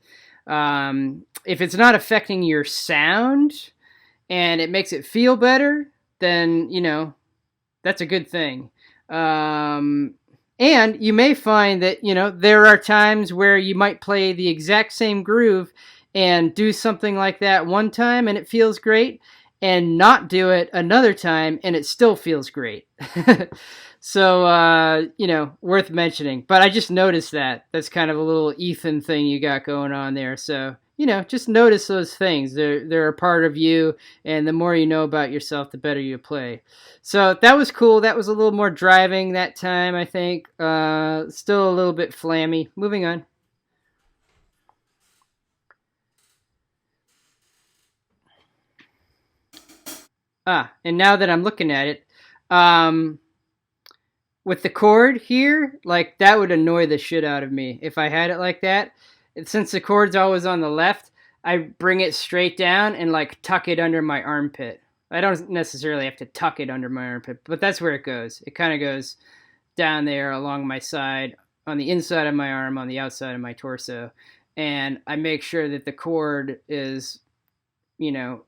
If it's not affecting your sound and it makes it feel better, then, that's a good thing. And you may find that, there are times where you might play the exact same groove and do something like that one time and it feels great, and not do it another time and it still feels great. So, worth mentioning. But I just noticed that. That's kind of a little Ethan thing you got going on there. So, just notice those things. They're a part of you, and the more you know about yourself, the better you play. So that was cool. That was a little more driving that time, I think. Still a little bit flammy. Moving on. And now that I'm looking at it, with the chord here, like that would annoy the shit out of me if I had it like that. Since the chord's always on the left, I bring it straight down and like tuck it under my armpit. I don't necessarily have to tuck it under my armpit, but that's where it goes. It kind of goes down there along my side, on the inside of my arm, on the outside of my torso. And I make sure that the chord is,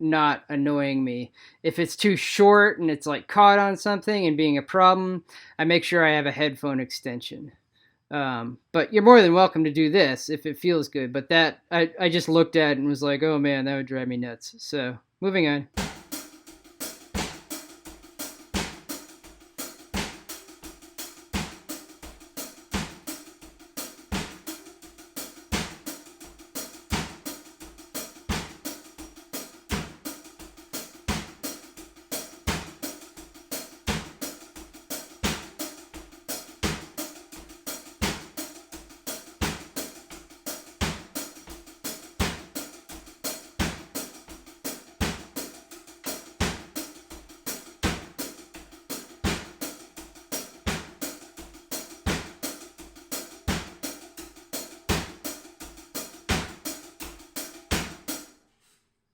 not annoying me. If it's too short and it's like caught on something and being a problem, I make sure I have a headphone extension. But you're more than welcome to do this if it feels good. But that, I just looked at it and was like, oh man, that would drive me nuts. So, moving on.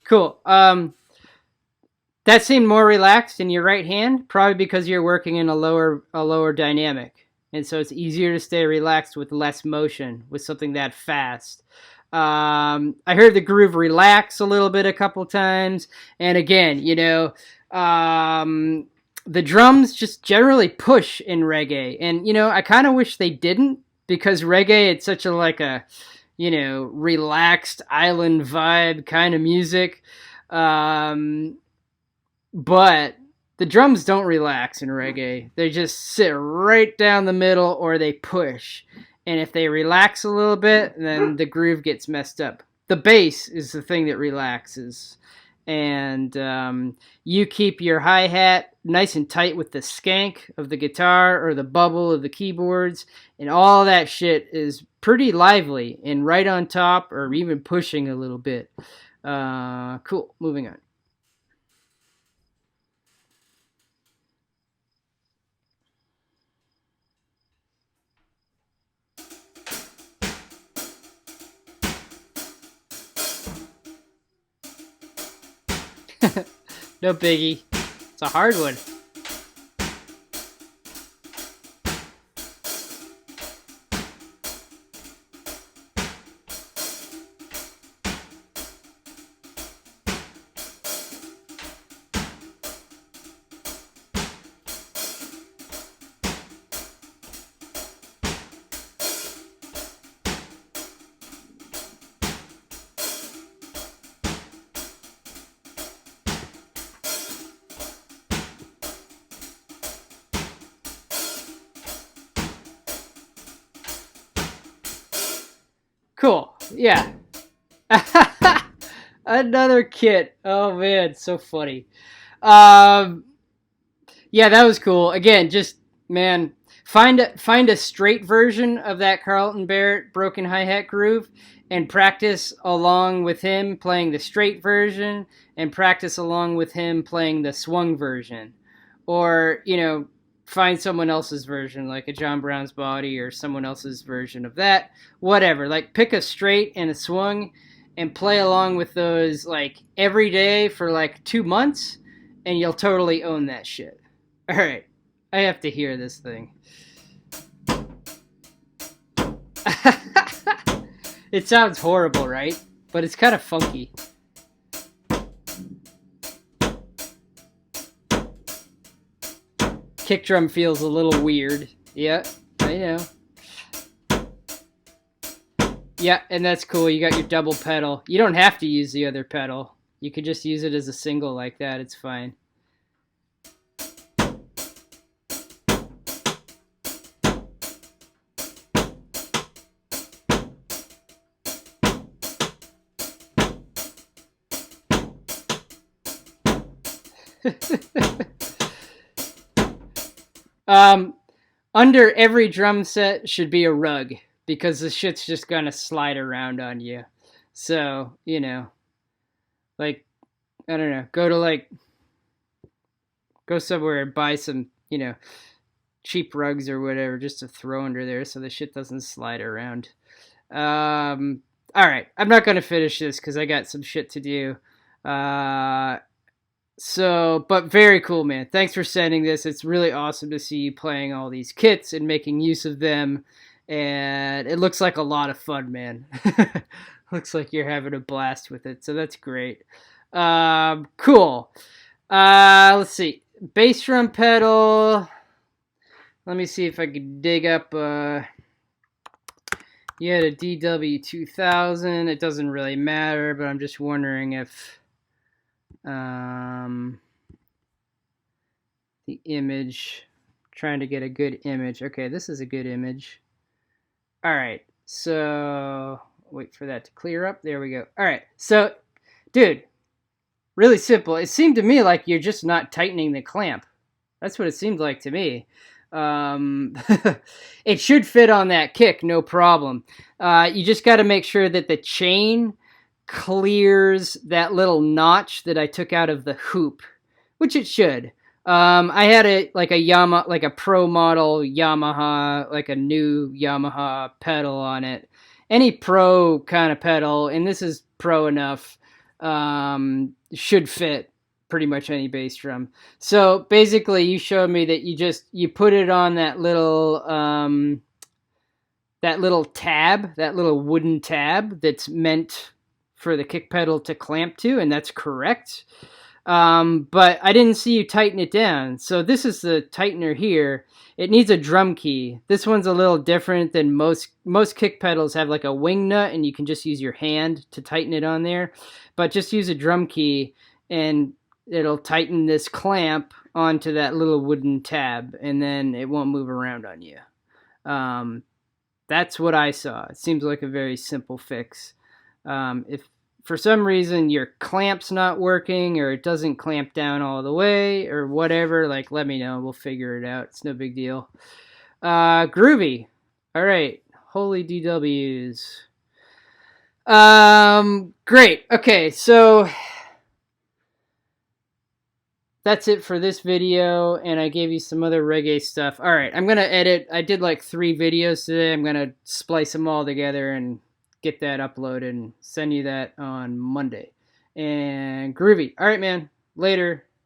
Cool. That seemed more relaxed in your right hand, probably because you're working in a lower dynamic, and so it's easier to stay relaxed with less motion with something that fast. I heard the groove relax a little bit a couple times, and again, the drums just generally push in reggae, and I kind of wish they didn't, because reggae, it's such a like a relaxed island vibe kind of music. But the drums don't relax in reggae. They just sit right down the middle, or they push. And if they relax a little bit, then the groove gets messed up. The bass is the thing that relaxes. And you keep your hi-hat nice and tight with the skank of the guitar or the bubble of the keyboards. And all that shit is pretty lively and right on top, or even pushing a little bit. Cool. Moving on. No biggie. It's a hard one. Cool. Yeah. Another kit. Oh man, so funny. Um, yeah, that was cool. Again, just man, find a straight version of that Carlton Barrett broken hi hat groove, and practice along with him playing the straight version, and practice along with him playing the swung version, or find someone else's version, like a John Brown's Body or someone else's version of that. Whatever. Like pick a straight and a swung, and play along with those like every day for like 2 months, and you'll totally own that shit. All right, I have to hear this thing. It sounds horrible, right? But it's kind of funky. Kick drum feels a little weird. Yeah, I know. Yeah, and that's cool. You got your double pedal. You don't have to use the other pedal. You could just use it as a single like that. It's fine. um, Under every drum set should be a rug, because the shit's just gonna slide around on you. So, like, I don't know, go somewhere and buy some, cheap rugs or whatever, just to throw under there so the shit doesn't slide around. All right, I'm not gonna finish this because I got some shit to do. But very cool, man. Thanks for sending this. It's really awesome to see you playing all these kits and making use of them. And it looks like a lot of fun, man. Looks like you're having a blast with it, so that's great. Cool. Let's see. Bass drum pedal. Let me see if I can dig up. You had a DW2000. It doesn't really matter, but I'm just wondering if the image. Trying to get a good image. Okay, this is a good image. All right, so wait for that to clear up. There we go. All right, so, dude, really simple. It seemed to me like you're just not tightening the clamp. That's what it seemed like to me. It should fit on that kick, no problem. You just got to make sure that the chain clears that little notch that I took out of the hoop, which it should. I had a pro model Yamaha, like a new Yamaha pedal on it. Any pro kind of pedal, and this is pro enough, should fit pretty much any bass drum. So basically, you showed me that you put it on that little tab, that little wooden tab that's meant for the kick pedal to clamp to, and that's correct. But I didn't see you tighten it down. So this is the tightener here. It needs a drum key. This one's a little different than most kick pedals have like a wing nut, and you can just use your hand to tighten it on there. But just use a drum key, and it'll tighten this clamp onto that little wooden tab, and then it won't move around on you. That's what I saw. It seems like a very simple fix. If for some reason your clamp's not working, or it doesn't clamp down all the way, or whatever, like, let me know. We'll figure it out. It's no big deal. Groovy. All right. Holy DWs. Great. Okay, so that's it for this video, and I gave you some other reggae stuff. All right, I'm going to edit. I did like 3 videos today. I'm going to splice them all together and get that uploaded and send you that on Monday. And groovy. All right, man. Later.